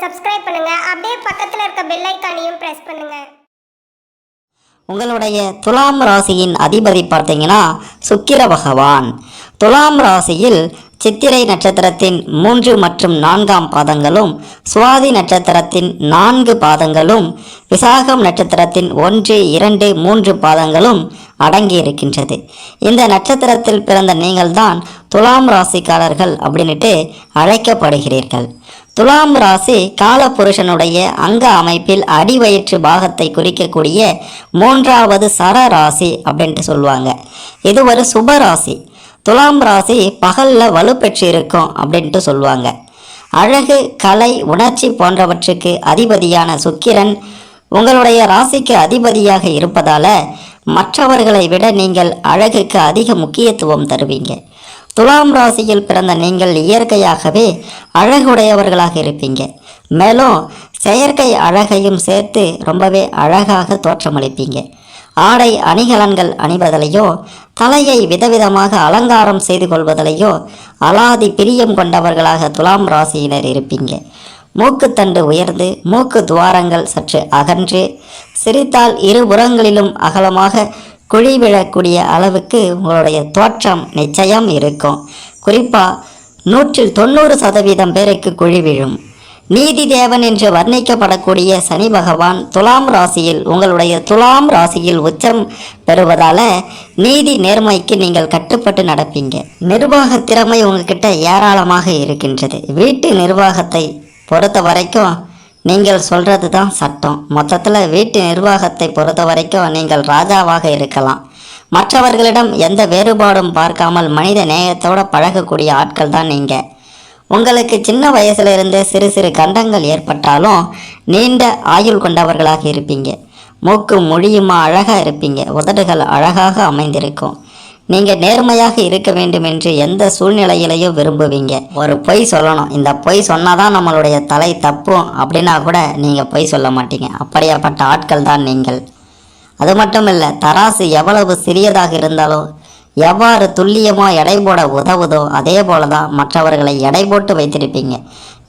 Subscribe பண்ணுங்க. அப்படியே பக்கத்துல இருக்க பெல் ஐகானையும் பிரஸ் பண்ணுங்க. உங்களுடைய துலாம் ராசியின் அதிபதி பார்த்தீங்கன்னா சுக்கிர பகவான். துலாம் ராசியில் சித்திரை நட்சத்திரத்தின் 3 மற்றும் 4ஆம் பாதங்களும், சுவாதி நட்சத்திரத்தின் 4 பாதங்களும், விசாகம் நட்சத்திரத்தின் 1, 2, 3 பாதங்களும் அடங்கி இருக்கின்றது. இந்த நட்சத்திரத்தில் பிறந்த நீங்கள்தான் துலாம் ராசிக்காரர்கள் அப்படின்ட்டு அழைக்கப்படுகிறீர்கள். துலாம் ராசி காலபுருஷனுடைய அங்க அமைப்பில் அடிவயிற்று பாகத்தை குறிக்கக்கூடிய 3வது சர ராசி அப்படின்ட்டு சொல்லுவாங்க. இது ஒரு சுப ராசி. துலாம் ராசி பகலில் வலுப்பெற்று இருக்கும் அப்படின்ட்டு சொல்லுவாங்க. அழகு, கலை, உணர்ச்சி போன்றவற்றுக்கு அதிபதியான சுக்கிரன் உங்களுடைய ராசிக்கு அதிபதியாக இருப்பதால் மற்றவர்களை விட நீங்கள் அழகுக்கு அதிக முக்கியத்துவம் தருவீங்க. துலாம் ராசியில் பிறந்த நீங்கள் இயற்கையாகவே அழகுடையவர்களாக இருப்பீங்க. மேலும் செயற்கை அழகையும் சேர்த்து ரொம்பவே அழகாக தோற்றமளிப்பீங்க. ஆடை அணிகலன்கள் அணிவதிலையோ, தலையை விதவிதமாக அலங்காரம் செய்து கொள்வதிலையோ அலாதி பிரியம் கொண்டவர்களாக துலாம் ராசியினர் இருப்பீங்க. மூக்குத்தண்டு உயர்ந்து, மூக்கு துவாரங்கள் சற்று அகன்று, சிரித்தால் இருபுறங்களிலும் அகலமாக குழி விழக்கூடிய அளவுக்கு உங்களுடைய தோற்றம் நிச்சயம் இருக்கும். குறிப்பாக 190% பேருக்கு குழி விழும். நீதி தேவன் என்று வர்ணிக்கப்படக்கூடிய சனி பகவான் துலாம் ராசியில் உங்களுடைய துலாம் ராசியில் உச்சம் பெறுவதால் நீதி நேர்மைக்கு நீங்கள் கட்டுப்பட்டு நடப்பீங்க. நிர்வாக திறமை உங்ககிட்ட ஏராளமாக இருக்கின்றது. வீட்டு நிர்வாகத்தை பொறுத்த வரைக்கும் நீங்கள் சொல்கிறது தான் சட்டம். மொத்தத்தில் வீட்டு நிர்வாகத்தை பொறுத்த வரைக்கும் நீங்கள் ராஜாவாக இருக்கலாம். மற்றவர்களிடம் எந்த வேறுபாடும் பார்க்காமல் மனித நேயத்தோடு பழகக்கூடிய ஆட்கள் தான் நீங்கள். உங்களுக்கு சின்ன வயசுலேருந்தே சிறு சிறு கண்டங்கள் ஏற்பட்டாலும் நீண்ட ஆயுள் கொண்டவர்களாக இருப்பீங்க. மூக்கு மொழியுமா அழகாக இருப்பீங்க. உதடுகள் அழகாக அமைந்திருக்கும். நீங்கள் நேர்மையாக இருக்க வேண்டும் என்று எந்த சூழ்நிலையிலையும் விரும்புவீங்க. ஒரு பொய் சொல்லணும், இந்த பொய் சொன்னால் தான் நம்மளுடைய தலை தப்பும் அப்படின்னா கூட நீங்கள் பொய் சொல்ல மாட்டீங்க. அப்படியாப்பட்ட ஆட்கள் தான் நீங்கள். அது மட்டும் இல்லை, தராசு எவ்வளவு சிறியதாக இருந்தாலும் எவ்வாறு துல்லியமாக எடை போட உதவுதோ அதே போல தான் மற்றவர்களை எடை போட்டு வைத்திருப்பீங்க.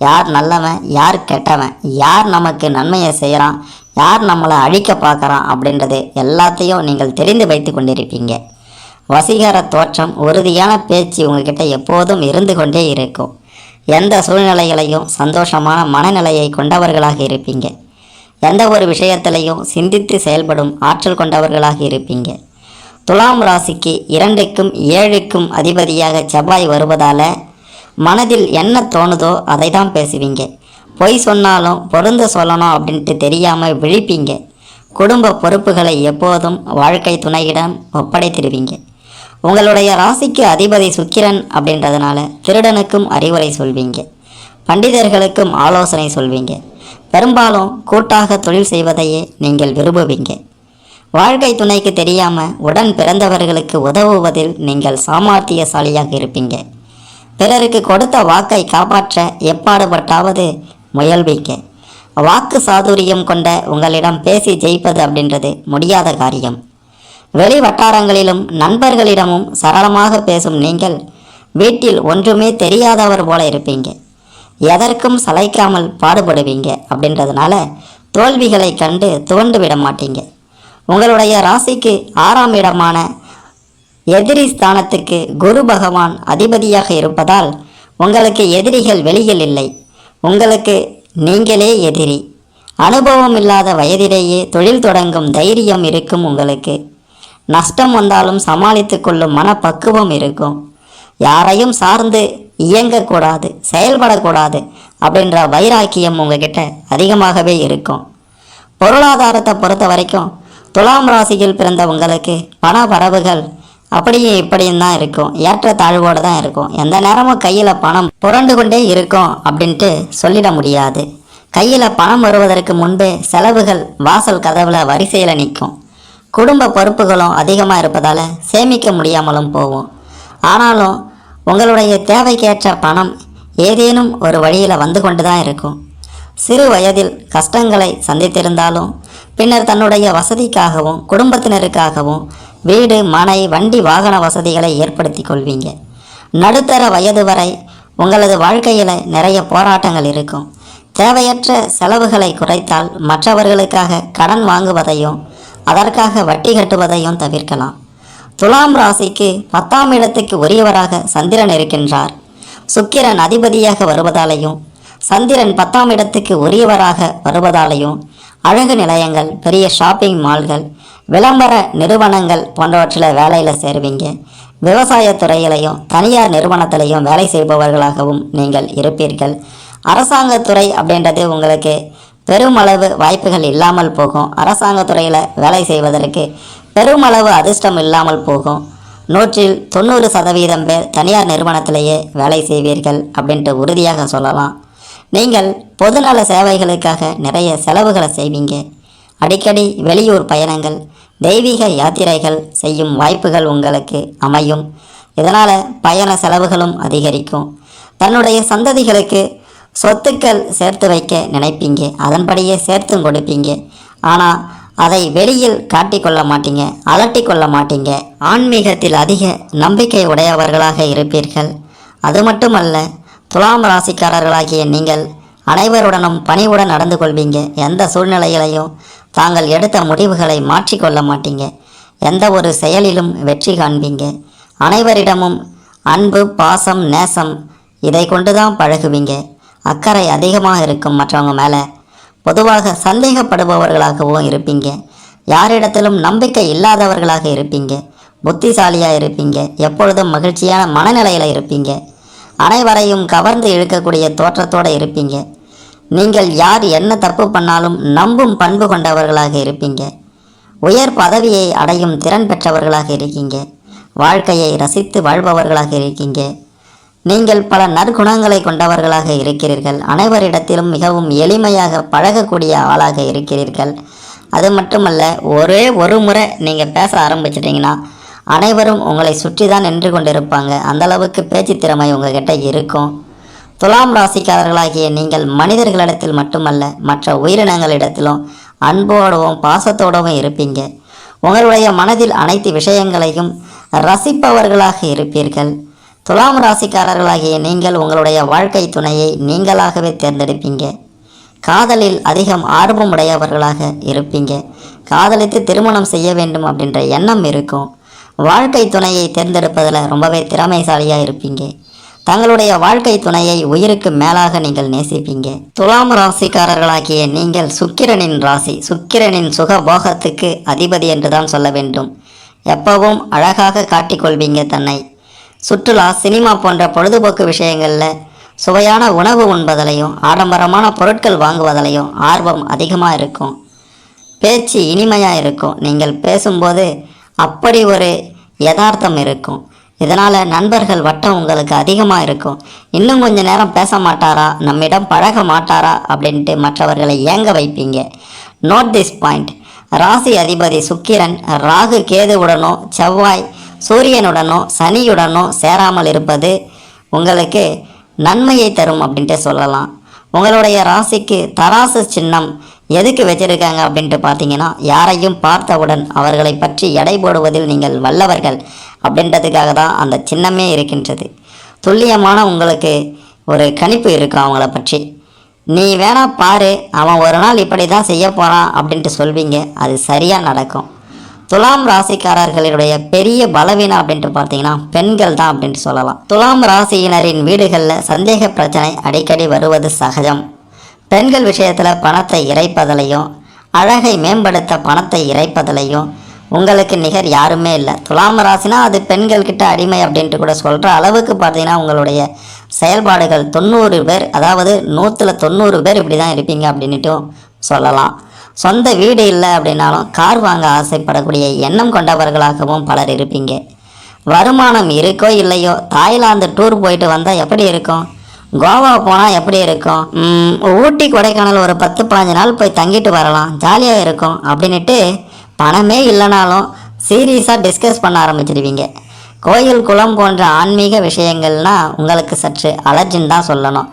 யார் நல்லவன், யார் கெட்டவன், யார் நமக்கு நன்மையை செய்கிறான், யார் நம்மளை அழிக்க பார்க்குறான் அப்படின்றது எல்லாத்தையும் நீங்கள் தெரிந்து வைத்து கொண்டிருப்பீங்க. வசீகர தோற்றம், உறுதியான பேச்சு உங்ககிட்ட எப்போதும் இருந்து கொண்டே இருக்கும். எந்த சூழ்நிலைகளையும் சந்தோஷமான மனநிலையை கொண்டவர்களாக இருப்பீங்க. எந்த ஒரு விஷயத்திலையும் சிந்தித்து செயல்படும் ஆற்றல் கொண்டவர்களாக இருப்பீங்க. துலாம் ராசிக்கு 2க்கும் 7க்கும் அதிபதியாக செவ்வாய் வருவதால் மனதில் என்ன தோணுதோ அதை தான் பேசுவீங்க. பொய் சொன்னாலும் பொருந்த சொல்லணும் அப்படின்ட்டு தெரியாமல் விழிப்பீங்க. குடும்ப பொறுப்புகளை எப்போதும் வாழ்க்கை துணையிடம் ஒப்படைத்திடுவீங்க. உங்களுடைய ராசிக்கு அதிபதி சுக்கிரன் அப்படின்றதுனால திருடனுக்கும் அறிவுரை சொல்வீங்க. பண்டிதர்களுக்கும் ஆலோசனை சொல்வீங்க. பெரும்பாலும் கூட்டாக தொழில் செய்வதையே நீங்கள் விரும்புவீங்க. வாழ்க்கை துணைக்கு தெரியாமல் உடன் பிறந்தவர்களுக்கு உதவுவதில் நீங்கள் சாமர்த்தியசாலியாக இருப்பீங்க. பிறருக்கு கொடுத்த வாக்கை காப்பாற்ற எப்பாடுபட்டாவது முயல்வீங்க. வாக்கு சாதுரியம் கொண்ட உங்களிடம் பேசி ஜெயிப்பது அப்படின்றது முடியாத காரியம். வெளி வட்டாரங்களிலும் நண்பர்களிடமும் சரளமாக பேசும் நீங்கள் வீட்டில் ஒன்றுமே தெரியாதவர் போல இருப்பீங்க. எதற்கும் சளைக்காமல் பாடுபடுவீங்க. அப்படின்றதுனால தோல்விகளை கண்டு துவண்டு விட மாட்டீங்க. உங்களுடைய ராசிக்கு 6ஆம் இடமான எதிரி ஸ்தானத்துக்கு குரு பகவான் அதிபதியாக இருப்பதால் உங்களுக்கு எதிரிகள் வெளியில் இல்லை. உங்களுக்கு நீங்களே எதிரி. அனுபவம் இல்லாத வயதிலேயே தொழில் தொடங்கும் தைரியம் இருக்கும். உங்களுக்கு நஷ்டம் வந்தாலும் சமாளித்து கொள்ளும் மனப்பக்குவம் இருக்கும். யாரையும் சார்ந்து இயங்கக்கூடாது, செயல்படக்கூடாது அப்படின்ற வைராக்கியம் உங்ககிட்ட அதிகமாகவே இருக்கும். பொருளாதாரத்தை பொறுத்த வரைக்கும் துலாம் ராசியில் பிறந்த உங்களுக்கு பண வரவுகள் அப்படியும் இப்படியும் தான் இருக்கும். ஏற்ற தாழ்வோடு தான் இருக்கும். எந்த நேரமும் கையில் பணம் புரண்டு கொண்டே இருக்கும் அப்படின்ட்டு சொல்லிட முடியாது. கையில் பணம் வருவதற்கு முன்பே செலவுகள் வாசல் கதவில் வரிசையில் நிற்கும். குடும்ப பொறுப்புகளும் அதிகமாக இருப்பதால் சேமிக்க முடியாமலும் போகும். ஆனாலும் உங்களுடைய தேவைக்கேற்ற பணம் ஏதேனும் ஒரு வழியில் வந்து கொண்டு தான் இருக்கும். சிறு வயதில் கஷ்டங்களை சந்தித்திருந்தாலும் பின்னர் தன்னுடைய வசதிக்காகவும் குடும்பத்தினருக்காகவும் வீடு, மனை, வண்டி, வாகன வசதிகளை ஏற்படுத்தி கொள்வீங்க. நடுத்தர வயது வரை உங்களது வாழ்க்கையில் நிறைய போராட்டங்கள் இருக்கும். தேவையற்ற செலவுகளை குறைத்தால் மற்றவர்களுக்காக கடன் வாங்குவதையும் அதற்காக வட்டி கட்டுவதையும் தவிர்க்கலாம். துலாம் ராசிக்கு 10ஆம் இடத்துக்கு உரியவராக சந்திரன் இருக்கின்றார். சுக்கிரன் அதிபதியாக வருவதாலையும் சந்திரன் 10ஆம் இடத்துக்கு உரியவராக வருவதாலையும் அழகு நிலையங்கள், பெரிய ஷாப்பிங் மால்கள், விளம்பர நிறுவனங்கள் போன்றவற்றில் வேலையில் சேருவீங்க. விவசாயத்துறையிலையும் தனியார் நிறுவனத்திலையும் வேலை செய்பவர்களாகவும் நீங்கள் இருப்பீர்கள். அரசாங்கத்துறை அப்படின்றது உங்களுக்கு பெருமளவு வாய்ப்புகள் இல்லாமல் போகும். அரசாங்கத்துறையில் வேலை செய்வதற்கு பெருமளவு அதிர்ஷ்டம் இல்லாமல் போகும். 190% பேர் தனியார் நிறுவனத்திலேயே வேலை செய்வீர்கள் அப்படின்ட்டு உறுதியாக சொல்லலாம். நீங்கள் பொதுநல சேவைகளுக்காக நிறைய செலவுகளை செய்வீங்க. அடிக்கடி வெளியூர் பயணங்கள், தெய்வீக யாத்திரைகள் செய்யும் வாய்ப்புகள் உங்களுக்கு அமையும். இதனால் பயண செலவுகளும் அதிகரிக்கும். தன்னுடைய சந்ததிகளுக்கு சொத்துக்கள் சேர்த்து வைக்க நினைப்பீங்க. அதன்படியே சேர்த்தும் கொடுப்பீங்க. ஆனால் அதை வெளியில் காட்டிக்கொள்ள மாட்டீங்க, அலட்டிக்கொள்ள மாட்டீங்க. ஆன்மீகத்தில் அதிக நம்பிக்கை உடையவர்களாக இருப்பீர்கள். அது மட்டுமல்ல, துலாம் ராசிக்காரர்களாகிய நீங்கள் அனைவருடனும் பணிவுடன் நடந்து கொள்வீங்க. எந்த சூழ்நிலையிலையும் தாங்கள் எடுத்த முடிவுகளை மாற்றிக்கொள்ள மாட்டீங்க. எந்த ஒரு செயலிலும் வெற்றி காண்பீங்க. அனைவரிடமும் அன்பு, பாசம், நேசம் இதை கொண்டு தான் பழகுவீங்க. அக்கறை அதிகமாக இருக்கும் மற்றவங்க மேலே. பொதுவாக சந்தேகப்படுபவர்களாகவும் இருப்பீங்க. யாரிடத்திலும் நம்பிக்கை இல்லாதவர்களாக இருப்பீங்க. புத்திசாலியாக இருப்பீங்க. எப்பொழுதும் மகிழ்ச்சியான மனநிலையில் இருப்பீங்க. அனைவரையும் கவர்ந்து இழுக்கக்கூடிய தோற்றத்தோடு இருப்பீங்க. நீங்கள் யார் என்ன தப்பு பண்ணாலும் நம்பும் பண்பு கொண்டவர்களாக இருப்பீங்க. உயர் பதவியை அடையும் திறன் பெற்றவர்களாக இருக்கீங்க. வாழ்க்கையை ரசித்து வாழ்பவர்களாக இருக்கீங்க. நீங்கள் பல நற்குணங்களை கொண்டவர்களாக இருக்கிறீர்கள். அனைவரிடத்திலும் மிகவும் எளிமையாக பழகக்கூடிய ஆளாக இருக்கிறீர்கள். அது மட்டுமல்ல, ஒரே ஒரு முறை நீங்கள் பேச ஆரம்பிச்சிட்டிங்கன்னா அனைவரும் உங்களை சுற்றி தான் நின்று கொண்டிருப்பாங்க. அந்தளவுக்கு பேச்சு திறமை உங்கள்கிட்ட இருக்கும். துலாம் ராசிக்காரர்களாகிய நீங்கள் மனிதர்களிடத்தில் மட்டுமல்ல, மற்ற உயிரினங்களிடத்திலும் அன்போடவும் பாசத்தோடவும் இருப்பீங்க. உங்களுடைய மனதில் அனைத்து விஷயங்களையும் ரசிப்பவர்களாக இருப்பீர்கள். துலாம் ராசிக்காரர்களாகிய நீங்கள் உங்களுடைய வாழ்க்கை துணையை நீங்களாகவே தேர்ந்தெடுப்பீங்க. காதலில் அதிகம் ஆர்வம் உடையவர்களாக இருப்பீங்க. காதலித்து திருமணம் செய்ய வேண்டும் அப்படின்ற எண்ணம் இருக்கும். வாழ்க்கை துணையை தேர்ந்தெடுப்பதில் ரொம்பவே திறமைசாலியாக இருப்பீங்க. தங்களுடைய வாழ்க்கை துணையை உயிருக்கு மேலாக நீங்கள் நேசிப்பீங்க. துலாம் ராசிக்காரர்களாகிய நீங்கள் சுக்கிரனின் ராசி. சுக்கிரனின் சுகபோகத்துக்கு அதிபதி என்று தான் சொல்ல வேண்டும். எப்பவும் அழகாக காட்டிக்கொள்வீங்க தன்னை. சுற்றுலா, சினிமா போன்ற பொழுதுபோக்கு விஷயங்களில் சுவையான உணவு உண்பதிலையும் ஆடம்பரமான பொருட்கள் வாங்குவதிலையும் ஆர்வம் அதிகமாக இருக்கும். பேச்சு இனிமையாக இருக்கும். நீங்கள் பேசும்போது அப்படி ஒரு யதார்த்தம் இருக்கும். இதனால் நண்பர்கள் வட்டம் உங்களுக்கு அதிகமாக இருக்கும். இன்னும் கொஞ்சம் நேரம் பேச மாட்டாரா, நம்மிடம் பழக மாட்டாரா அப்படின்ட்டு மற்றவர்களை ஏங்க வைப்பீங்க. Note this point. ராசி அதிபதி சுக்கிரன் ராகு கேதுவுடனோ செவ்வாய் சூரியனுடனோ சனியுடனோ சேராமல் இருப்பது உங்களுக்கு நன்மையை தரும் அப்படின்ட்டு சொல்லலாம். உங்களுடைய ராசிக்கு தராசு சின்னம் எதுக்கு வச்சிருக்காங்க அப்படின்ட்டு பார்த்தீங்கன்னா, யாரையும் பார்த்தவுடன் அவர்களை பற்றி எடை போடுவதில் நீங்கள் வல்லவர்கள் அப்படின்றதுக்காக தான் அந்த சின்னமே இருக்கின்றது. துல்லியமான உங்களுக்கு ஒரு கணிப்பு இருக்கும் அவங்கள பற்றி. நீ வேணா பாரு, அவன் ஒரு நாள் இப்படி தான் செய்ய போகிறான் அப்படின்ட்டு சொல்வீங்க. அது சரியாக நடக்கும். துலாம் ராசிக்காரர்களுடைய பெரிய பலவீனம் அப்படின்ட்டு பார்த்தீங்கன்னா பெண்கள் தான் அப்படின்ட்டு சொல்லலாம். துலாம் ராசியினரின் வீடுகளில் சந்தேக பிரச்சனை அடிக்கடி வருவது சகஜம். பெண்கள் விஷயத்தில் பணத்தை இறைப்பதிலையும் அழகை மேம்படுத்த பணத்தை இறைப்பதிலையும் உங்களுக்கு நிகர் யாருமே இல்லை. துலாம் ராசினா அது பெண்கள்கிட்ட அடிமை அப்படின்ட்டு கூட சொல்கிற அளவுக்கு பார்த்தீங்கன்னா உங்களுடைய செயல்பாடுகள் 90 பேர், அதாவது 100ல் 90 பேர் இப்படி தான் இருப்பீங்க அப்படின்ட்டும் சொல்லலாம். சொந்த வீடு இல்லை அப்படின்னாலும் கார் வாங்க ஆசைப்படக்கூடிய எண்ணம் கொண்டவர்களாகவும் பலர் இருப்பீங்க. வருமானம் இருக்கோ இல்லையோ, தாய்லாந்து டூர் போயிட்டு வந்தால் எப்படி இருக்கும், கோவா போனால் எப்படி இருக்கும், ஊட்டி கொடைக்கானல் ஒரு 10-15 நாள் போய் தங்கிட்டு வரலாம், ஜாலியாக இருக்கும் அப்படின்ட்டு பணமே இல்லைனாலும் சீரியஸாக டிஸ்கஸ் பண்ண ஆரம்பிச்சிடுவீங்க. கோயில் குளம் போன்ற ஆன்மீக விஷயங்கள்னால் உங்களுக்கு சற்று அலர்ஜின்னு தான் சொல்லணும்.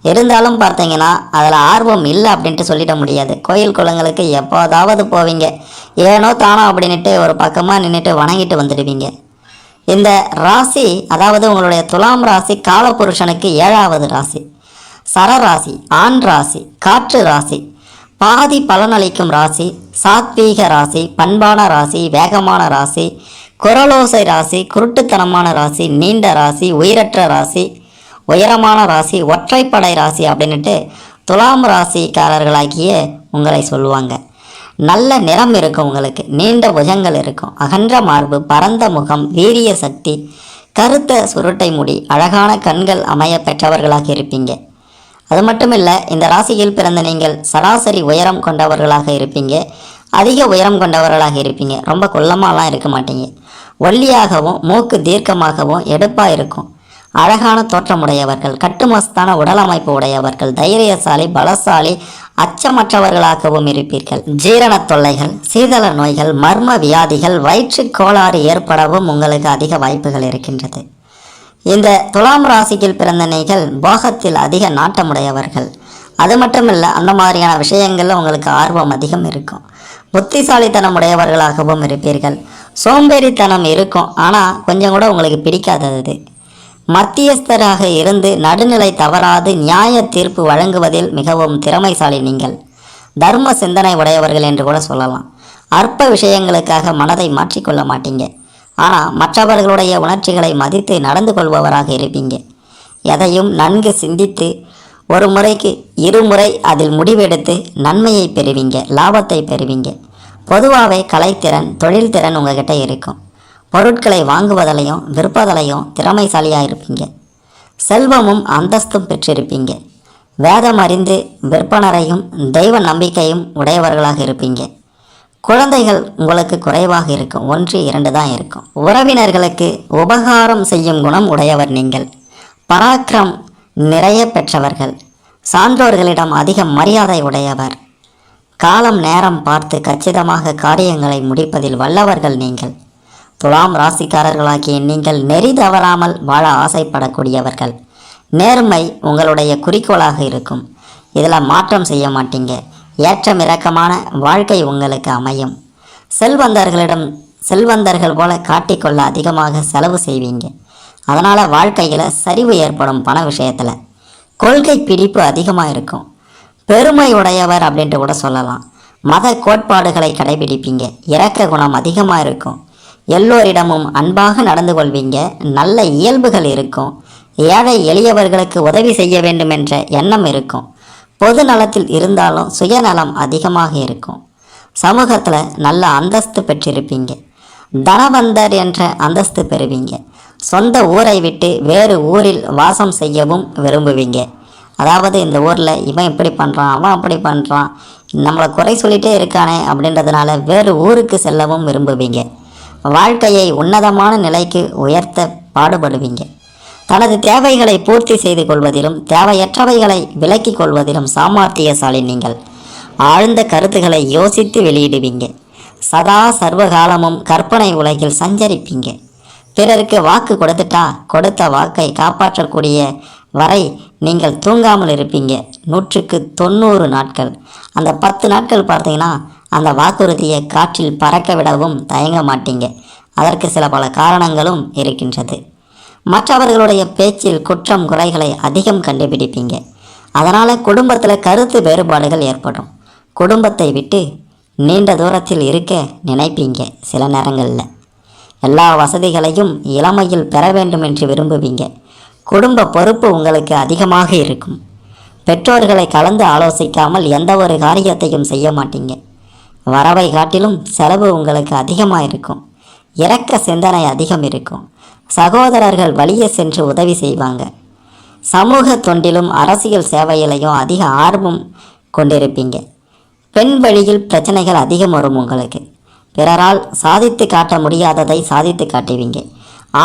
இருந்தாலும் பார்த்தீங்கன்னா அதில் ஆர்வம் இல்லை அப்படின்ட்டு சொல்லிட முடியாது. கோயில் குளங்களுக்கு எப்போதாவது போவீங்க, ஏனோ தானோ அப்படின்ட்டு ஒரு பக்கமாக நின்றுட்டு வணங்கிட்டு வந்துடுவீங்க. இந்த ராசி, அதாவது உங்களுடைய துலாம் ராசி காலபுருஷனுக்கு 7வது ராசி. சரராசி, ஆண் ராசி, காற்று ராசி, பாதி பலனளிக்கும் ராசி, சாத்வீக ராசி, பண்பான ராசி, வேகமான ராசி, குரலோசை ராசி, குருட்டுத்தனமான ராசி, நீண்ட ராசி, உயிரற்ற ராசி, உயரமான ராசி, ஒற்றைப்படை ராசி அப்படின்ட்டு துலாம் ராசிக்காரர்களாகிய உங்களை சொல்லுவாங்க. நல்ல நிறம் இருக்கும், உங்களுக்கு நீண்ட புஜங்கள் இருக்கும், அகன்ற மார்பு, பரந்த முகம், வீரிய சக்தி, கருத்த சுருட்டை முடி, அழகான கண்கள் அமைய பெற்றவர்களாக இருப்பீங்க. அது மட்டும் இல்லை, இந்த ராசியில் பிறந்த நீங்கள் சராசரி உயரம் கொண்டவர்களாக இருப்பீங்க. அதிக உயரம் கொண்டவர்களாக இருப்பீங்க. ரொம்ப குள்ளமாலாம் இருக்க மாட்டீங்க. ஒல்லியாகவும் மூக்கு தீர்க்கமாகவும் எடுப்பாக இருக்கும். அழகான தோற்றமுடையவர்கள், கட்டுமஸ்தான உடல் அமைப்பு உடையவர்கள், தைரியசாலி, பலசாலி, அச்சமற்றவர்களாகவும் இருப்பீர்கள். ஜீரண தொல்லைகள், சீதள நோய்கள், மர்ம வியாதிகள், வயிற்று கோளாறு ஏற்படவும் உங்களுக்கு அதிக வாய்ப்புகள் இருக்கின்றது. இந்த துலாம் ராசியில் பிறந்த நீங்கள் போகத்தில் அதிக நாட்டமுடையவர்கள். அது மட்டும் இல்லை, அந்த மாதிரியான விஷயங்களில் உங்களுக்கு ஆர்வம் அதிகம் இருக்கும். புத்திசாலித்தனம் உடையவர்களாகவும் இருப்பீர்கள். சோம்பேறித்தனம் இருக்கும், ஆனால் கொஞ்சம் கூட உங்களுக்கு பிடிக்காதது. மத்தியஸ்தராக இருந்து நடுநிலை தவறாது நியாய தீர்ப்பு வழங்குவதில் மிகவும் திறமைசாலி நீங்கள். தர்ம சிந்தனை உடையவர்கள் என்று கூட சொல்லலாம். அற்ப விஷயங்களுக்காக மனதை மாற்றிக்கொள்ள மாட்டீங்க. ஆனால் மற்றவர்களுடைய உணர்ச்சிகளை மதித்து நடந்து கொள்பவராக இருப்பீங்க. எதையும் நன்கு சிந்தித்து ஒரு முறைக்கு இருமுறை அதில் முடிவெடுத்து நன்மையை பெறுவீங்க, லாபத்தை பெறுவீங்க. பொதுவாகவே கலைத்திறன், தொழில்திறன் உங்ககிட்ட இருக்கும். பொருட்களை வாங்குவதிலையும் விற்பதிலையும் திறமைசாலியாக இருப்பீங்க. செல்வமும் அந்தஸ்தும் பெற்றிருப்பீங்க. வேதம் அறிந்து விற்பனரையும் தெய்வ நம்பிக்கையும் உடையவர்களாக இருப்பீங்க. குழந்தைகள் உங்களுக்கு குறைவாக இருக்கும், 1, 2 தான் இருக்கும். உறவினர்களுக்கு உபகாரம் செய்யும் குணம் உடையவர் நீங்கள். பராக்கிரம் நிறைய பெற்றவர்கள். சான்றோர்களிடம் அதிக மரியாதை உடையவர். காலம் நேரம் பார்த்து கச்சிதமாக காரியங்களை முடிப்பதில் வல்லவர்கள் நீங்கள். துலாம் ராசிக்காரர்களாகிய நீங்கள் நெறி தவறாமல் வாழ ஆசைப்படக்கூடியவர்கள். நேர்மை உங்களுடைய குறிக்கோளாக இருக்கும். இதில் மாற்றம் செய்ய மாட்டீங்க. ஏற்றம் இறக்கமான வாழ்க்கை உங்களுக்கு அமையும். செல்வந்தர்கள் போல காட்டிக்கொள்ள அதிகமாக செலவு செய்வீங்க. அதனால் வாழ்க்கையில் சரிவு ஏற்படும். பண விஷயத்தில் கொள்கை பிடிப்பு அதிகமாக இருக்கும். பெருமை உடையவர் அப்படின்ட்டு கூட சொல்லலாம். மத கோட்பாடுகளை கடைபிடிப்பீங்க. இரக்க குணம் அதிகமாக இருக்கும். எல்லோரிடமும் அன்பாக நடந்து கொள்வீங்க. நல்ல இயல்புகள் இருக்கும். ஏழை எளியவர்களுக்கு உதவி செய்ய வேண்டும் என்ற எண்ணம் இருக்கும். பொது நலத்தில் இருந்தாலும் சுயநலம் அதிகமாக இருக்கும். சமூகத்தில் நல்ல அந்தஸ்து பெற்றிருப்பீங்க. தனவந்தர் என்ற அந்தஸ்து பெறுவீங்க. சொந்த ஊரை விட்டு வேறு ஊரில் வாசம் செய்யவும் விரும்புவீங்க. அதாவது இந்த ஊரில் இவன் இப்படி பண்ணுறான், அவன் அப்படி பண்ணுறான், நம்மளை குறை சொல்லிகிட்டே இருக்கானே அப்படின்றதுனால வேறு ஊருக்கு செல்லவும் விரும்புவீங்க. வாழ்க்கையை உன்னதமான நிலைக்கு உயர்த்த பாடுபடுவீங்க. தனது தேவைகளை பூர்த்தி செய்து கொள்வதிலும் தேவையற்றவைகளை விலக்கிக் கொள்வதிலும் சாமர்த்தியசாலி நீங்கள். ஆழ்ந்த கருத்துக்களை யோசித்து வெளியிடுவீங்க. சதா சர்வகாலமும் கற்பனை உலகில் சஞ்சரிப்பீங்க. பிறருக்கு வாக்கு கொடுத்துட்டா கொடுத்த வாக்கை காப்பாற்றக்கூடிய வரை நீங்கள் தூங்காமல் இருப்பீங்க. 190 நாட்கள். அந்த 10 நாட்கள் பார்த்தீங்கன்னா அந்த வாக்குறுதியை காற்றில் பறக்க விடவும் தயங்க மாட்டீங்க. அதற்கு சில பல காரணங்களும் இருக்கின்றது. மற்றவர்களுடைய பேச்சில் குற்றம் குறைகளை அதிகம் கண்டுபிடிப்பீங்க. அதனால் குடும்பத்தில் கருத்து வேறுபாடுகள் ஏற்படும். குடும்பத்தை விட்டு நீண்ட தூரத்தில் இருக்க நினைப்பீங்க. சில நேரங்களில் எல்லா வசதிகளையும் இளமையில் பெற வேண்டும் என்று விரும்புவீங்க. குடும்ப பொறுப்பு உங்களுக்கு அதிகமாக இருக்கும். பெற்றோர்களை கலந்து ஆலோசிக்காமல் எந்த ஒரு காரியத்தையும் செய்ய மாட்டீங்க. வரவை காட்டிலும் செலவு உங்களுக்கு அதிகமாக இருக்கும். இரக்க சிந்தனை அதிகம் இருக்கும். சகோதரர்கள் வழியே சென்று உதவி செய்வாங்க. சமூக தொண்டிலும் அரசியல் சேவையிலையும் அதிக ஆர்வம் கொண்டிருப்பீங்க. பெண் வழியில் பிரச்சனைகள் அதிகம் வரும் உங்களுக்கு. பிறரால் சாதித்து காட்ட முடியாததை சாதித்து காட்டுவீங்க.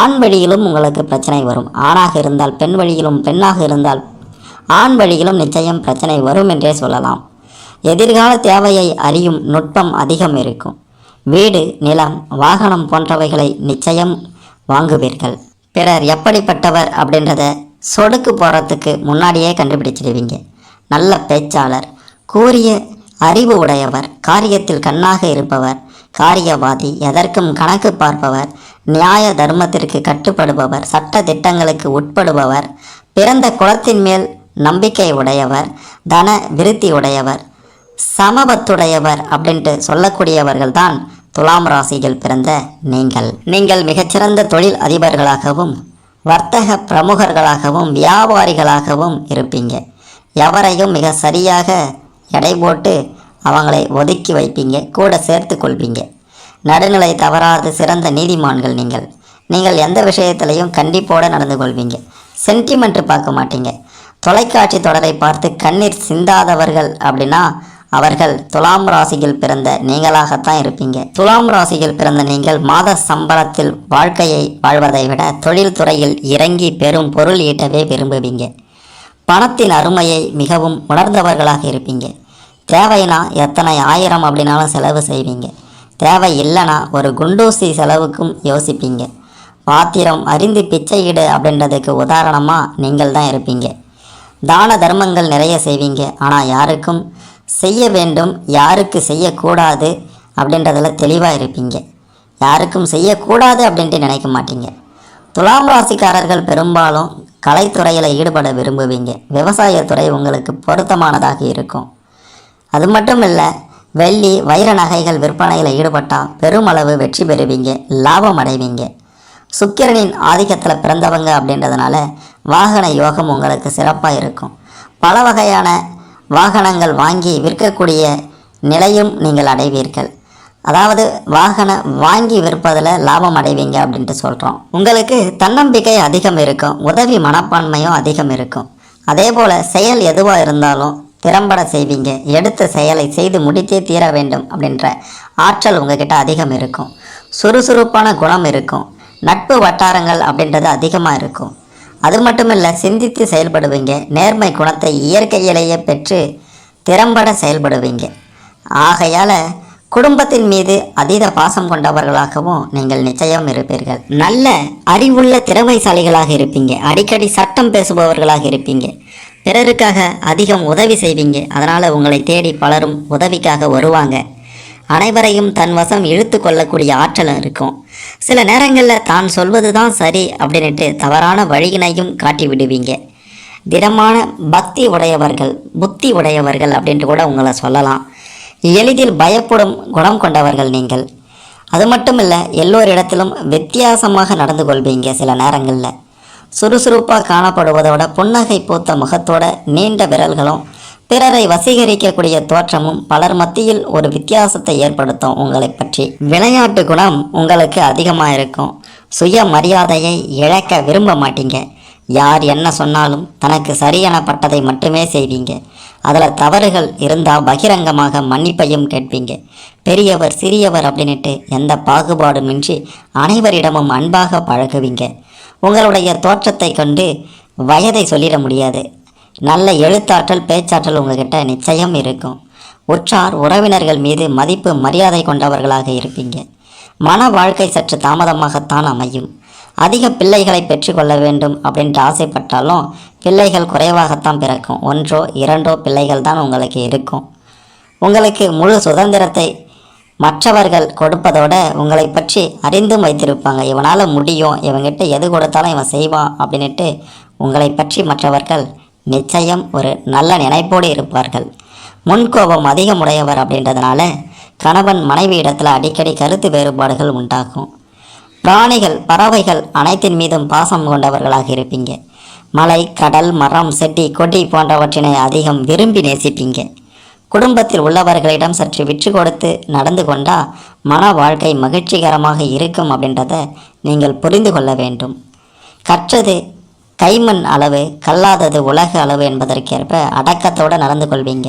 ஆண் வழியிலும் உங்களுக்கு பிரச்சனை வரும். ஆணாக இருந்தால் பெண் வழியிலும், பெண்ணாக இருந்தால் ஆண் வழியிலும் நிச்சயம் பிரச்சனை வரும் என்றே சொல்லலாம். எதிர்கால தேவையை அறியும் நுட்பம் அதிகம் இருக்கும். வீடு, நிலம், வாகனம் போன்றவைகளை நிச்சயம் வாங்குவீர்கள். பிறர் எப்படிப்பட்டவர் அப்படின்றத சொடுக்கு போகிறதுக்கு முன்னாடியே கண்டுபிடிச்சிடுவீங்க. நல்ல பேச்சாளர், கூரிய அறிவு உடையவர், காரியத்தில் கண்ணாக இருப்பவர், காரியவாதி, எதற்கும் கணக்கு பார்ப்பவர், நியாய தர்மத்திற்கு கட்டுப்படுபவர், சட்ட திட்டங்களுக்கு உட்படுபவர், பிறந்த குலத்தின் மேல் நம்பிக்கை உடையவர், தன விருத்தி உடையவர், சமபத்துடையவர் அப்படின்ட்டு சொல்லக்கூடியவர்கள் தான் துலாம் ராசியில் பிறந்த நீங்கள் மிகச்சிறந்த தொழில் அதிபர்களாகவும் வர்த்தக பிரமுகர்களாகவும் வியாபாரிகளாகவும் இருப்பீங்க. எவரையும் மிக சரியாக எடை போட்டு அவங்களை ஒதுக்கி வைப்பீங்க, கூட சேர்த்து கொள்வீங்க. நடுநிலை தவறாது சிறந்த நீதிமான்கள் நீங்கள் எந்த விஷயத்திலையும் கண்டிப்போடு நடந்து கொள்வீங்க. சென்டிமெண்ட் பார்க்க மாட்டீங்க. தொலைக்காட்சி தொடரை பார்த்து கண்ணீர் சிந்தாதவர்கள் அப்படின்னா அவர்கள் துலாம் ராசியில் பிறந்த நீங்களாகத்தான் இருப்பீங்க. துலாம் ராசியில் பிறந்த நீங்கள் மாத சம்பளத்தில் வாழ்க்கையை வாழ்வதை விட தொழில் துறையில் இறங்கி பெரும் பொருள் ஈட்டவே விரும்புவீங்க. பணத்தின் அருமையை மிகவும் உணர்ந்தவர்களாக இருப்பீங்க. தேவைனா எத்தனை ஆயிரம் அப்படின்னாலும் செலவு செய்வீங்க. தேவை இல்லைனா ஒரு குண்டூசி செலவுக்கும் யோசிப்பீங்க. பாத்திரம் அறிந்து பிச்சையிடு அப்படின்றதுக்கு உதாரணமாக நீங்கள் தான் இருப்பீங்க. தான தர்மங்கள் நிறைய செய்வீங்க. ஆனால் யாருக்கும் செய்ய வேண்டும், யாருக்கு செய்யக்கூடாது அப்படின்றதில் தெளிவாக இருப்பீங்க. யாருக்கும் செய்யக்கூடாது அப்படின்ட்டு நினைக்க மாட்டீங்க. துலாம் ராசிக்காரர்கள் பெரும்பாலும் கலைத்துறையில் ஈடுபட விரும்புவீங்க. விவசாயத்துறை உங்களுக்கு பொருத்தமானதாக இருக்கும். அது மட்டும் இல்லை, வெள்ளி வைர நகைகள் விற்பனையில் ஈடுபட்டால் பெருமளவு வெற்றி பெறுவீங்க, லாபம் அடைவீங்க. சுக்கிரனின் ஆதிக்கத்தில் பிறந்தவங்க அப்படின்றதுனால வாகன யோகம் உங்களுக்கு சிறப்பாக இருக்கும். பல வகையான வாகனங்கள் வாங்கி விற்கக்கூடிய நிலையும் நீங்கள் அடைவீர்கள். அதாவது வாகனம் வாங்கி விற்பதில் லாபம் அடைவீங்க அப்படின்ட்டு சொல்கிறோம். உங்களுக்கு தன்னம்பிக்கை அதிகம் இருக்கும், உதவி மனப்பான்மையும் அதிகம் இருக்கும். அதே போல் செயல் எதுவாக இருந்தாலும் திறம்பட செய்வீங்க. எடுத்த செயலை செய்து முடித்தே தீர வேண்டும் அப்படின்ற ஆற்றல் உங்ககிட்ட அதிகம் இருக்கும். சுறுசுறுப்பான குணம் இருக்கும். நட்பு வட்டாரங்கள் அப்படின்றது அதிகமாக இருக்கும். அது மட்டும் இல்லை, சிந்தித்து செயல்படுவீங்க. நேர்மை குணத்தை இயற்கையிலேயே பெற்று திறம்பட செயல்படுவீங்க. ஆகையால் குடும்பத்தின் மீது அதீத பாசம் கொண்டவர்களாகவும் நீங்கள் நிச்சயம் இருப்பீர்கள். நல்ல அறிவுள்ள திறமைசாலிகளாக இருப்பீங்க. அடிக்கடி சட்டம் பேசுபவர்களாக இருப்பீங்க. பிறருக்காக அதிகம் உதவி செய்வீங்க. அதனால் உங்களை தேடி பலரும் உதவிக்காக வருவாங்க. அனைவரையும் தன் வசம் இழுத்து கொள்ளக்கூடிய ஆற்றலும் இருக்கும். சில நேரங்களில் தான் சொல்வது தான் சரி அப்படின்ட்டு தவறான வழியினையும் காட்டி விடுவீங்க. திடமான பக்தி உடையவர்கள், புத்தி உடையவர்கள் அப்படின்ட்டு கூட உங்களை சொல்லலாம். எளிதில் பயப்படும் குணம் கொண்டவர்கள் நீங்கள். அது மட்டும் இல்லை, எல்லோரிடத்திலும் வித்தியாசமாக நடந்து கொள்வீங்க. சில நேரங்களில் சுறுசுறுப்பாக காணப்படுவதோட புன்னகை பூத்த முகத்தோட நீண்ட விரல்களும் பிறரை வசீகரிக்கக்கூடிய தோற்றமும் பலர் மத்தியில் ஒரு வித்தியாசத்தை ஏற்படுத்தும். உங்களை பற்றி விளையாட்டு குணம் உங்களுக்கு அதிகமாக இருக்கும். சுய மரியாதையை இழக்க விரும்ப மாட்டீங்க. யார் என்ன சொன்னாலும் தனக்கு சரியானப்பட்டதை மட்டுமே செய்வீங்க. அதில் தவறுகள் இருந்தால் பகிரங்கமாக மன்னிப்பையும் கேட்பீங்க. பெரியவர் சிறியவர் அப்படின்ட்டு எந்த பாகுபாடுமின்றி அனைவரிடமும் அன்பாக பழகுவீங்க. உங்களுடைய தோற்றத்தை கண்டு வயதை சொல்லிட முடியாது. நல்ல எழுத்தாற்றல், பேச்சாற்றல் உங்ககிட்ட நிச்சயம் இருக்கும். உற்றார் உறவினர்கள் மீது மதிப்பு மரியாதை கொண்டவர்களாக இருப்பீங்க. மன வாழ்க்கை சற்று தாமதமாகத்தான் அமையும். அதிக பிள்ளைகளை பெற்றுக்கொள்ள வேண்டும் அப்படின்ட்டு ஆசைப்பட்டாலும் பிள்ளைகள் குறைவாகத்தான் பிறக்கும். 1 2 பிள்ளைகள் தான் உங்களுக்கு இருக்கும். உங்களுக்கு முழு சுதந்திரத்தை மற்றவர்கள் கொடுப்பதோட உங்களை பற்றி அறிந்தும் வைத்திருப்பாங்க. இவனால் முடியும், இவங்கிட்ட எது கொடுத்தாலும் இவன் செய்வான் அப்படின்ட்டு உங்களை பற்றி மற்றவர்கள் நிச்சயம் ஒரு நல்ல நினைப்போடு இருப்பார்கள். முன்கோபம் அதிகமுடையவர் அப்படின்றதுனால கணவன் மனைவி இடத்துல அடிக்கடி கருத்து வேறுபாடுகள் உண்டாகும். பிராணிகள், பறவைகள் அனைத்தின் மீதும் பாசம் கொண்டவர்களாக இருப்பீங்க. மலை, கடல், மரம், செடி, கொடி போன்றவற்றினை அதிகம் விரும்பி நேசிப்பீங்க. குடும்பத்தில் உள்ளவர்களிடம் சற்று விற்று கொடுத்து நடந்து கொண்டால் மன வாழ்க்கை மகிழ்ச்சிகரமாக இருக்கும் அப்படின்றத நீங்கள் புரிந்து கொள்ள வேண்டும். கற்றது கைமண் அளவு, கல்லாதது உலக அளவு என்பதற்கேற்ப அடக்கத்தோடு நடந்து கொள்வீங்க.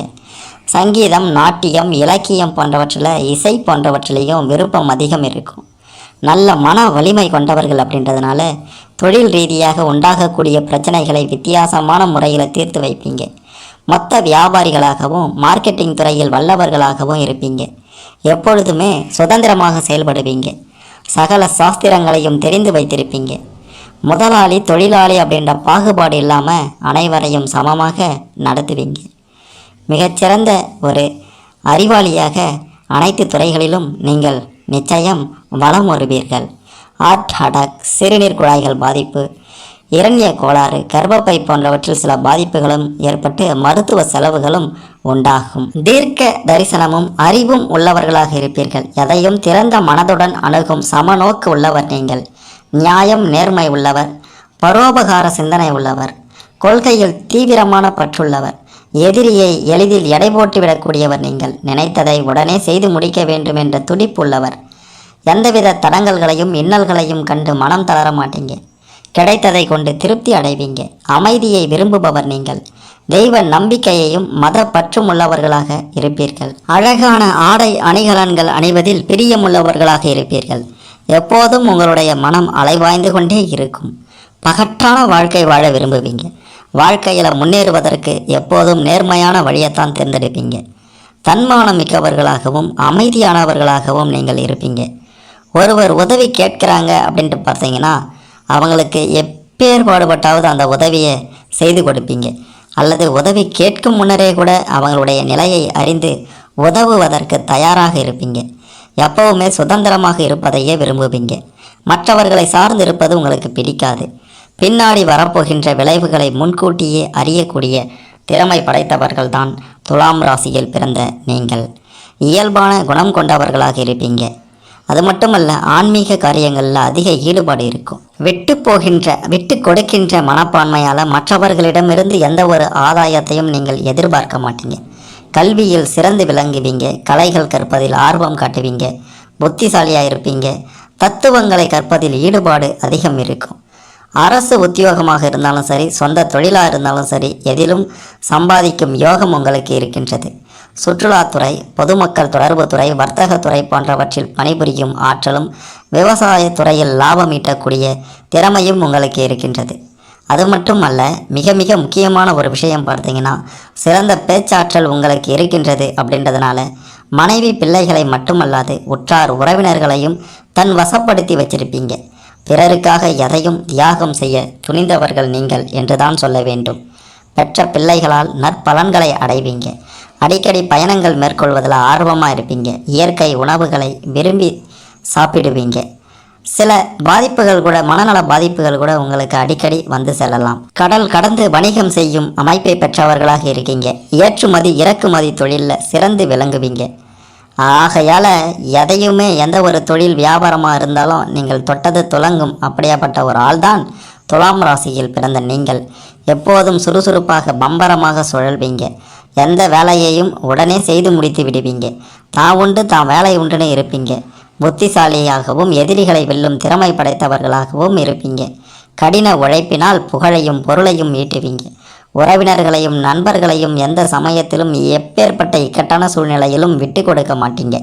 சங்கீதம், நாட்டியம், இலக்கியம் போன்றவற்றில், இசை போன்றவற்றிலையும் விருப்பம் அதிகம் இருக்கும். நல்ல மன வலிமை கொண்டவர்கள் அப்படின்றதுனால தொழில் ரீதியாக உண்டாகக்கூடிய பிரச்சனைகளை வித்தியாசமான முறையில் தீர்த்து வைப்பீங்க. மொத்த வியாபாரிகளாகவும் மார்க்கெட்டிங் துறையில் வல்லவர்களாகவும் இருப்பீங்க. எப்பொழுதுமே சுதந்திரமாக செயல்படுவீங்க. சகல சாஸ்திரங்களையும் தெரிந்து வைத்திருப்பீங்க. முதலாளி தொழிலாளி அப்படின்ற பாகுபாடு இல்லாமல் அனைவரையும் சமமாக நடத்துவீங்க. மிகச்சிறந்த ஒரு அறிவாளியாக அனைத்து துறைகளிலும் நீங்கள் நிச்சயம் வளம் வருவீர்கள். ஹார்ட் அட்டாக், சிறுநீர் குழாய்கள் பாதிப்பு, இரண்ய கோளாறு, கர்ப்பப்பை போன்றவற்றில் சில பாதிப்புகளும் ஏற்பட்டு மருத்துவ செலவுகளும் உண்டாகும். தீர்க்க தரிசனமும் அறிவும் உள்ளவர்களாக இருப்பீர்கள். எதையும் திறந்த மனதுடன் அணுகும் சமநோக்கு உள்ளவர் நீங்கள். நியாயம், நேர்மை உள்ளவர், பரோபகார சிந்தனை உள்ளவர், கொள்கையில் தீவிரமான பற்றுள்ளவர், எதிரியை எளிதில் எடை போட்டுவிடக்கூடியவர் நீங்கள். நினைத்ததை உடனே செய்து முடிக்க வேண்டும் என்ற துடிப்புள்ளவர். எந்தவித தடங்கல்களையும் இன்னல்களையும் கண்டு மனம் தளர மாட்டீங்க. கிடைத்ததை கொண்டு திருப்தி அடைவீங்க. அமைதியை விரும்புபவர் நீங்கள். தெய்வ நம்பிக்கையையும் மத பற்றும் உள்ளவர்களாக இருப்பீர்கள். அழகான ஆடை அணிகலன்கள் அணிவதில் பிரியமுள்ளவர்களாக இருப்பீர்கள். எப்போதும் உங்களுடைய மனம் அலைவாய்ந்து கொண்டே இருக்கும். பகட்டான வாழ்க்கை வாழ விரும்புவீங்க. வாழ்க்கையில் முன்னேறுவதற்கு எப்போதும் நேர்மையான வழியைத்தான் தேர்ந்தெடுப்பீங்க. தன்மானம் மிக்கவர்களாகவும் அமைதியானவர்களாகவும் நீங்கள் இருப்பீங்க. ஒருவர் உதவி கேட்குறாங்க அப்படின்ட்டு பார்த்தீங்கன்னா அவங்களுக்கு எப்பேர் பாடுபட்டாவது அந்த உதவியை செய்து கொடுப்பீங்க. அல்லது உதவி கேட்கும் முன்னரே கூட அவங்களுடைய நிலையை அறிந்து உதவுவதற்கு தயாராக இருப்பீங்க. எப்பவுமே சுதந்திரமாக இருப்பதையே விரும்புவீங்க. மற்றவர்களை சார்ந்து இருப்பது உங்களுக்கு பிடிக்காது. பின்னாடி வரப்போகின்ற விளைவுகளை முன்கூட்டியே அறியக்கூடிய திறமை படைத்தவர்கள்தான் துலாம் ராசியில் பிறந்த நீங்கள். இயல்பான குணம் கொண்டவர்களாக இருப்பீங்க. அது மட்டுமல்ல, ஆன்மீக காரியங்களில் அதிக ஈடுபாடு இருக்கும். விட்டு கொடுக்கின்ற மனப்பான்மையால் மற்றவர்களிடமிருந்து எந்த ஒரு ஆதாயத்தையும் நீங்கள் எதிர்பார்க்க மாட்டீங்க. கல்வியில் சிறந்து விளங்குவீங்க. கலைகள் கற்பதில் ஆர்வம் காட்டுவீங்க. புத்திசாலியாக இருப்பீங்க. தத்துவங்களை கற்பதில் ஈடுபாடு அதிகம் இருக்கும். அரசு உத்தியோகமாக இருந்தாலும் சரி, சொந்த தொழிலாக இருந்தாலும் சரி, எதிலும் சம்பாதிக்கும் யோகம் உங்களுக்கு இருக்கின்றது. சுற்றுலாத்துறை, பொதுமக்கள் தொடர்புத்துறை, வர்த்தகத்துறை போன்றவற்றில் பணிபுரியும் ஆற்றலும், விவசாயத்துறையில் லாபம் ஈட்டக்கூடிய திறமையும் உங்களுக்கு இருக்கின்றது. அது மட்டுமல்ல, மிக மிக முக்கியமான ஒரு விஷயம் பார்த்தீங்கன்னா, சிறந்த பேச்சாற்றல் உங்களுக்கு இருக்கின்றது. அப்படின்றதுனால மனைவி பிள்ளைகளை மட்டுமல்லாது உற்றார் உறவினர்களையும் தன் வசப்படுத்தி வச்சிருப்பீங்க. பிறருக்காக எதையும் தியாகம் செய்ய துணிந்தவர்கள் நீங்கள் என்றுதான் சொல்ல வேண்டும். பெற்ற பிள்ளைகளால் நற்பலன்களை அடைவீங்க. அடிக்கடி பயணங்கள் மேற்கொள்வதில் ஆர்வமாக இருப்பீங்க. இயற்கை உணவுகளை விரும்பி சாப்பிடுவீங்க. சில பாதிப்புகள் கூட, மனநல பாதிப்புகள் கூட உங்களுக்கு அடிக்கடி வந்து செல்லலாம். கடல் கடந்து வணிகம் செய்யும் அமைப்பை பெற்றவர்களாக இருக்கீங்க. ஏற்றுமதி இறக்குமதி தொழிலில் சிறந்து விளங்குவீங்க. ஆகையால் எதையுமே, எந்த ஒரு தொழில் வியாபாரமாக இருந்தாலும் நீங்கள் தொட்டது துலங்கும். அப்படியாப்பட்ட ஒரு ஆள்தான் துலாம் ராசியில் பிறந்த நீங்கள். எப்போதும் சுறுசுறுப்பாக பம்பரமாக சுழல்வீங்க. எந்த வேலையையும் உடனே செய்து முடித்து விடுவீங்க. தான் உண்டு தான் வேலை உண்டுன்னு இருப்பீங்க. புத்திசாலியாகவும் எதிரிகளை வெல்லும் திறமை படைத்தவர்களாகவும் இருப்பீங்க. கடின உழைப்பினால் புகழையும் பொருளையும் ஈட்டுவீங்க. உறவினர்களையும் நண்பர்களையும் எந்த சமயத்திலும் எப்பேற்பட்ட இக்கட்டான சூழ்நிலையிலும் விட்டு கொடுக்க மாட்டீங்க.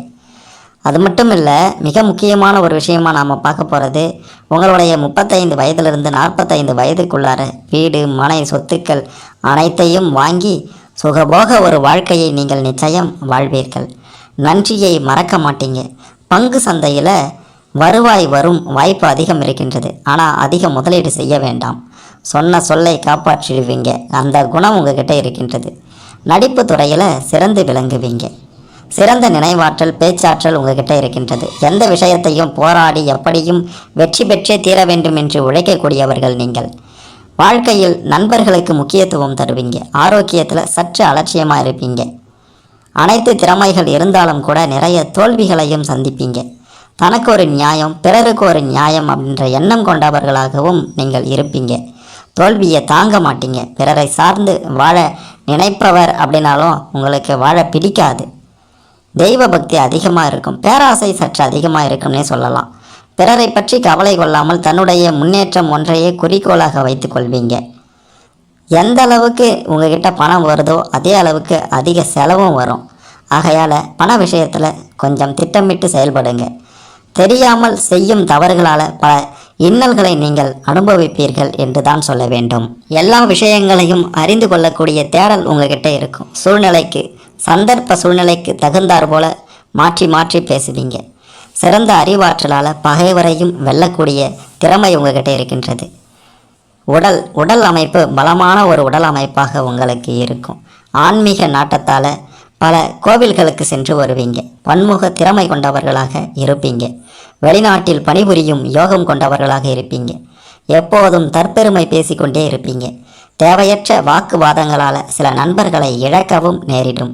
அது மட்டும் இல்லை, மிக முக்கியமான ஒரு விஷயமாக நாம் பார்க்க போகிறது, உங்களுடைய 35 வயதிலிருந்து 45 வயதுக்குள்ளார வீடு, மனை, சொத்துக்கள் அனைத்தையும் வாங்கி சுகபோக ஒரு வாழ்க்கையை நீங்கள் நிச்சயம் வாழ்வீர்கள். நன்றியை மறக்க மாட்டீங்க. பங்கு சந்தையில் வருவாய் வரும் வாய்ப்பு அதிகம் இருக்கின்றது. ஆனால் அதிக முதலீடு செய்ய வேண்டாம். சொன்ன சொல்லை காப்பாற்றிடுவீங்க. அந்த குணம் உங்ககிட்ட இருக்கின்றது. நடிப்பு துறையில் சிறந்து விளங்குவீங்க. சிறந்த நினைவாற்றல், பேச்சாற்றல் உங்ககிட்ட இருக்கின்றது. எந்த விஷயத்தையும் போராடி எப்படியும் வெற்றி பெற்றே தீர வேண்டும் என்று உழைக்கக்கூடியவர்கள் நீங்கள். வாழ்க்கையில் நண்பர்களுக்கு முக்கியத்துவம் தருவீங்க. ஆரோக்கியத்தில் சற்று அலட்சியமாக இருப்பீங்க. அனைத்து திறமைகள் இருந்தாலும் கூட நிறைய தோல்விகளையும் சந்திப்பீங்க. தனக்கு ஒரு நியாயம், பிறருக்கு ஒரு நியாயம் அப்படின்ற எண்ணம் கொண்டவர்களாகவும் நீங்கள் இருப்பீங்க. தோல்வியை தாங்க மாட்டீங்க. பிறரை சார்ந்து வாழ நினைப்பவர் அப்படின்னாலும் உங்களுக்கு வாழ பிடிக்காது. தெய்வ பக்தி அதிகமாக இருக்கும். பேராசை சற்று அதிகமாக இருக்கும்னே சொல்லலாம். பிறரை பற்றி கவலை கொள்ளாமல் தன்னுடைய முன்னேற்றம் ஒன்றையே குறிக்கோளாக வைத்து கொள்வீங்க. எந்த அளவுக்கு உங்ககிட்ட பணம் வருதோ அதே அளவுக்கு அதிக செலவும் வரும். ஆகையால் பண விஷயத்தில் கொஞ்சம் திட்டமிட்டு செயல்படுங்க. தெரியாமல் செய்யும் தவறுகளால் பல இன்னல்களை நீங்கள் அனுபவிப்பீர்கள் என்று தான் சொல்ல வேண்டும். எல்லா விஷயங்களையும் அறிந்து கொள்ளக்கூடிய தேடல் உங்ககிட்ட இருக்கும். சூழ்நிலைக்கு, சந்தர்ப்ப சூழ்நிலைக்கு தகுந்தாற் போல மாற்றி மாற்றி பேசுவீங்க. சிறந்த அறிவாற்றலால் பகைவரையும் வெல்லக்கூடிய திறமை உங்ககிட்ட இருக்கின்றது. உடல் அமைப்பு பலமான ஒரு உடல் அமைப்பாக உங்களுக்கு இருக்கும். ஆன்மீக நாட்டத்தால் பல கோவில்களுக்கு சென்று வருவீங்க. பன்முக திறமை கொண்டவர்களாக இருப்பீங்க. வெளிநாட்டில் பணிபுரியும் யோகம் கொண்டவர்களாக இருப்பீங்க. எப்போதும் தற்பெருமை பேசிக்கொண்டே இருப்பீங்க. தேவையற்ற வாக்குவாதங்களால் சில நண்பர்களை இழக்கவும் நேரிடும்.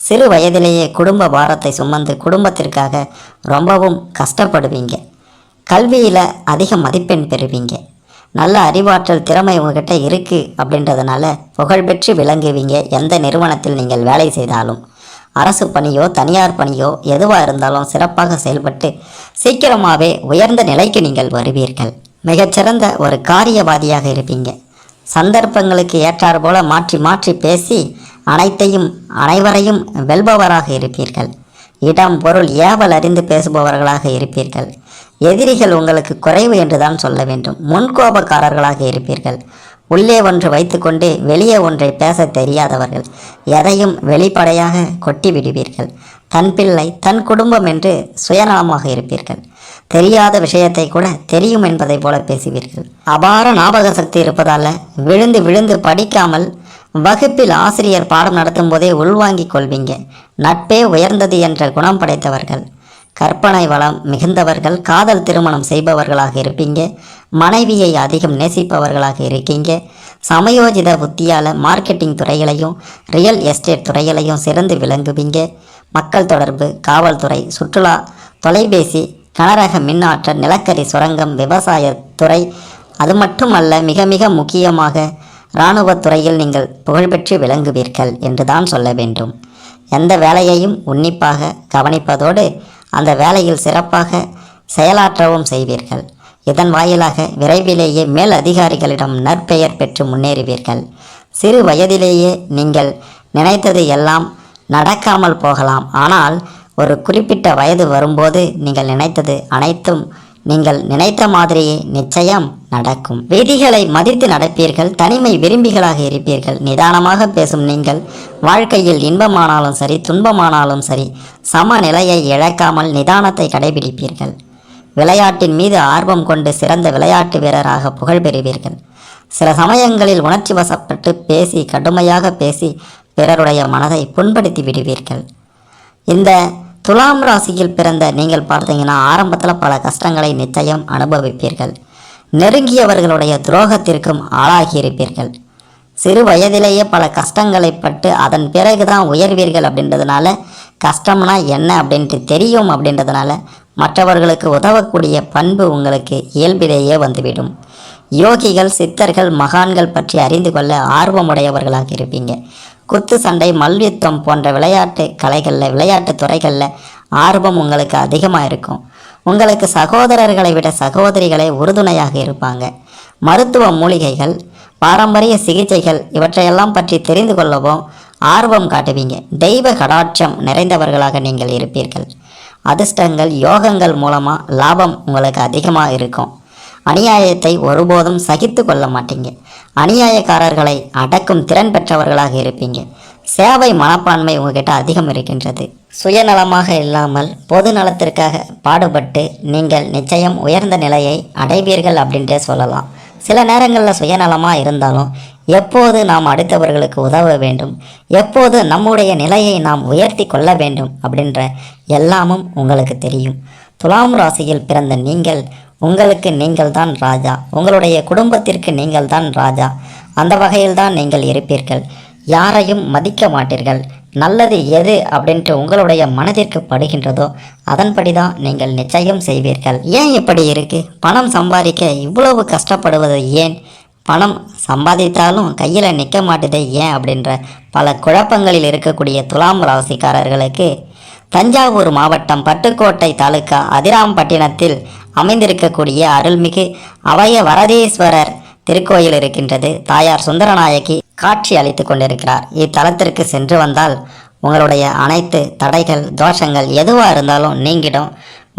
சிறு வயதிலேயே குடும்ப பாரத்தை சுமந்து குடும்பத்திற்காக ரொம்பவும் கஷ்டப்படுவீங்க. கல்வியில் அதிக மதிப்பெண் பெறுவீங்க. நல்ல அறிவாற்றல் திறமை உங்ககிட்ட இருக்குது அப்படின்றதுனால புகழ்பெற்று விளங்குவீங்க. எந்த நிறுவனத்தில் நீங்கள் வேலை செய்தாலும், அரசு பணியோ தனியார் பணியோ எதுவாக இருந்தாலும் சிறப்பாக செயல்பட்டு சீக்கிரமாகவே உயர்ந்த நிலைக்கு நீங்கள் வருவீர்கள். மிகச்சிறந்த ஒரு காரியவாதியாக இருப்பீங்க. சந்தர்ப்பங்களுக்கு ஏற்றாறு போல மாற்றி மாற்றி பேசி அனைவரையும் வெல்பவராக இருப்பீர்கள். இடம் பொருள் ஏவல் அறிந்து பேசுபவர்களாக இருப்பீர்கள். எதிரிகள் உங்களுக்கு குறைவு என்றுதான் சொல்ல வேண்டும். முன்கோபக்காரர்களாக இருப்பீர்கள். உள்ளே ஒன்று வைத்துக்கொண்டு வெளியே ஒன்றை பேச தெரியாதவர்கள். எதையும் வெளிப்படையாக கொட்டி விடுவீர்கள். தன் பிள்ளை தன் குடும்பம் என்று சுயநலமாக இருப்பீர்கள். தெரியாத விஷயத்தை கூட தெரியும் என்பதை போல பேசுவீர்கள். அபார ஞாபக சக்தி இருப்பதால் விழுந்து விழுந்து படிக்காமல் வகுப்பில் ஆசிரியர் பாடம் நடத்தும் போதே உள்வாங்கிக் கொள்வீங்க. நட்பே உயர்ந்தது என்ற குணம் படைத்தவர்கள். கற்பனை வளம் மிகுந்தவர்கள். காதல் திருமணம் செய்பவர்களாக இருப்பீங்க. மனைவியை அதிகம் நேசிப்பவர்களாக இருக்கீங்க. சமயோஜித புத்தியால் மார்க்கெட்டிங் துறைகளையும் ரியல் எஸ்டேட் துறைகளையும் சிறந்து விளங்குவீங்க. மக்கள் தொடர்பு, காவல்துறை, சுற்றுலா, தொலைபேசி, கனரக மின்னாற்றல், நிலக்கரி, சுரங்கம், விவசாயத்துறை, அது மட்டுமல்ல மிக மிக முக்கியமாக இராணுவத்துறையில் நீங்கள் புகழ்பெற்று விளங்குவீர்கள் என்றுதான் சொல்ல வேண்டும். எந்த வேலையையும் உன்னிப்பாக கவனிப்பதோடு அந்த வேலையில் சிறப்பாக செயலாற்றவும் செய்வீர்கள். இதன் வாயிலாக விரைவிலேயே மேல் அதிகாரிகளிடம் நற்பெயர் பெற்று முன்னேறுவீர்கள். சிறு வயதிலேயே நீங்கள் நினைத்தது எல்லாம் நடக்காமல் போகலாம். ஆனால் ஒரு குறிப்பிட்ட வயது வரும்போது நீங்கள் நினைத்தது அனைத்தும் நீங்கள் நினைத்த மாதிரியே நிச்சயம் நடக்கும். விதிகளை மதித்து நடப்பீர்கள். தனிமை விரும்பிகளாக இருப்பீர்கள். நிதானமாக பேசும் நீங்கள் வாழ்க்கையில் இன்பமானாலும் சரி துன்பமானாலும் சரி சமநிலையை இழக்காமல் நிதானத்தை கடைபிடிப்பீர்கள். விளையாட்டின் மீது ஆர்வம் கொண்டு சிறந்த விளையாட்டு வீரராக புகழ் பெறுவீர்கள். சில சமயங்களில் உணர்ச்சி வசப்பட்டு பேசி கடுமையாக பேசி பிறருடைய மனதை புண்படுத்தி விடுவீர்கள். இந்த துலாம் ராசியில் பிறந்த நீங்கள் பார்த்தீங்கன்னா ஆரம்பத்தில் பல கஷ்டங்களை நிச்சயம் அனுபவிப்பீர்கள். நெருங்கியவர்களுடைய துரோகத்திற்கும் ஆளாகியிருப்பீர்கள். சிறு வயதிலேயே பல கஷ்டங்களை பட்டு அதன் பிறகு தான் உயர்வீர்கள். அப்படின்றதுனால கஷ்டம்னா என்ன அப்படின்ட்டு தெரியும். அப்படின்றதுனால மற்றவர்களுக்கு உதவக்கூடிய பண்பு உங்களுக்கு இயல்பிலேயே வந்துவிடும். யோகிகள், சித்தர்கள், மகான்கள் பற்றி அறிந்து கொள்ள ஆர்வமுடையவர்களாக இருப்பீங்க. குத்து சண்டை, மல்யுத்தம் போன்ற விளையாட்டு கலைகளில் விளையாட்டு துறைகளில் ஆர்வம் உங்களுக்கு அதிகமாக இருக்கும். உங்களுக்கு சகோதரர்களை விட சகோதரிகளே உறுதுணையாக இருப்பாங்க. மருத்துவ மூலிகைகள், பாரம்பரிய சிகிச்சைகள் இவற்றையெல்லாம் பற்றி தெரிந்து கொள்ளவும் ஆர்வம் காட்டுவீங்க. தெய்வ கடாட்சம் நிறைந்தவர்களாக நீங்கள் இருப்பீர்கள். அதிர்ஷ்டங்கள், யோகங்கள் மூலமாக லாபம் உங்களுக்கு அதிகமாக இருக்கும். அநியாயத்தை ஒருபோதும் சகித்து கொள்ள மாட்டீங்க. அநியாயக்காரர்களை அடக்கும் திறன் பெற்றவர்களாக இருப்பீங்க. சேவை மனப்பான்மை உங்ககிட்ட அதிகம் இருக்கின்றது. சுயநலமாக இல்லாமல் பொது நலத்திற்காக பாடுபட்டு நீங்கள் நிச்சயம் உயர்ந்த நிலையை அடைவீர்கள் அப்படின்றே சொல்லலாம். சில நேரங்களில் சுயநலமாக இருந்தாலும் எப்போது நாம் அடுத்தவர்களுக்கு உதவ வேண்டும், எப்போது நம்முடைய நிலையை நாம் உயர்த்தி கொள்ள வேண்டும் அப்படின்ற எல்லாமும் உங்களுக்கு தெரியும். துலாம் ராசியில் பிறந்த நீங்கள் உங்களுக்கு நீங்கள் தான் ராஜா. உங்களுடைய குடும்பத்திற்கு நீங்கள் தான் ராஜா. அந்த வகையில் தான் நீங்கள் இருப்பீர்கள். யாரையும் மதிக்க மாட்டீர்கள். நல்லது எது அப்படின்ட்டு உங்களுடைய மனதிற்கு படுகின்றதோ அதன்படி தான் நீங்கள் நிச்சயம் செய்வீர்கள். ஏன் இப்படி இருக்கு? பணம் சம்பாதிக்க இவ்வளவு கஷ்டப்படுவது ஏன்? பணம் சம்பாதித்தாலும் கையில் நிற்க மாட்டேதே ஏன் அப்படின்ற பல குழப்பங்களில் இருக்கக்கூடிய துலாம் ராசிக்காரர்களுக்கு தஞ்சாவூர் மாவட்டம் பட்டுக்கோட்டை தாலுகா அதிராம்பட்டினத்தில் அமைந்திருக்கக்கூடிய அருள்மிகு அபய வரதேஸ்வரர் திருக்கோயில் இருக்கின்றது. தாயார் சுந்தரநாயகி காட்சி அளித்து கொண்டிருக்கிறார். இத்தலத்திற்கு சென்று வந்தால் உங்களுடைய அனைத்து தடைகள், தோஷங்கள் எதுவாக இருந்தாலும் நீங்கிடும்.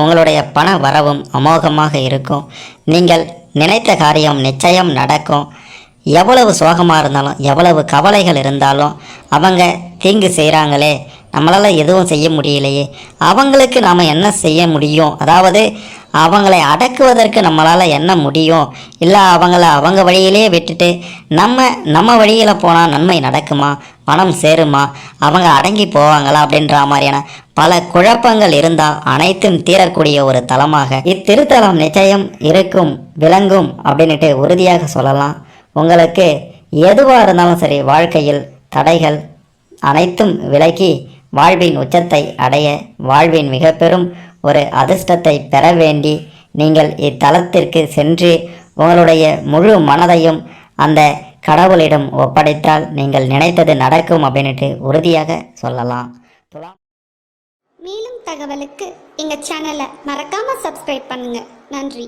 உங்களுடைய பண வரவும் அமோகமாக இருக்கும். நீங்கள் நினைத்த காரியம் நிச்சயம் நடக்கும். எவ்வளவு சோகமாக இருந்தாலும் எவ்வளவு கவலைகள் இருந்தாலும் அவங்க தீங்கு செய்கிறாங்களே, நம்மளால் எதுவும் செய்ய முடியலையே, அவங்களுக்கு நாம் என்ன செய்ய முடியும், அதாவது அவங்களை அடக்குவதற்கு நம்மளால் என்ன முடியும், இல்லை அவங்கள அவங்க வழியிலே விட்டுட்டு நம்ம வழியில் போனால் நன்மை நடக்குமா, பணம் சேருமா, அவங்க அடங்கி போவாங்களா அப்படின்ற மாதிரியான பல குழப்பங்கள் இருந்தால் அனைத்தும் தீரக்கூடிய ஒரு தலமாக இத்திருத்தலம் நிச்சயம் இருக்கும், விளங்கும் அப்படின்ட்டு உறுதியாக சொல்லலாம். உங்களுக்கு எதுவாக இருந்தாலும் சரி, வாழ்க்கையில் தடைகள் அனைத்தும் விலகி வாழ்வின் உச்சத்தை அடைய, வாழ்வின் மிக பெரும் ஒரு அதிர்ஷ்டத்தை பெற வேண்டி நீங்கள் இத்தலத்திற்கு சென்று உங்களுடைய முழு மனதையும் அந்த கடவுளிடம் ஒப்படைத்தால் நீங்கள் நினைத்தது நடக்கும் அப்படின்ட்டு உறுதியாக சொல்லலாம். மேலும் தகவலுக்கு எங்கள் சேனலை மறக்காமல் சப்ஸ்கிரைப் பண்ணுங்கள். நன்றி.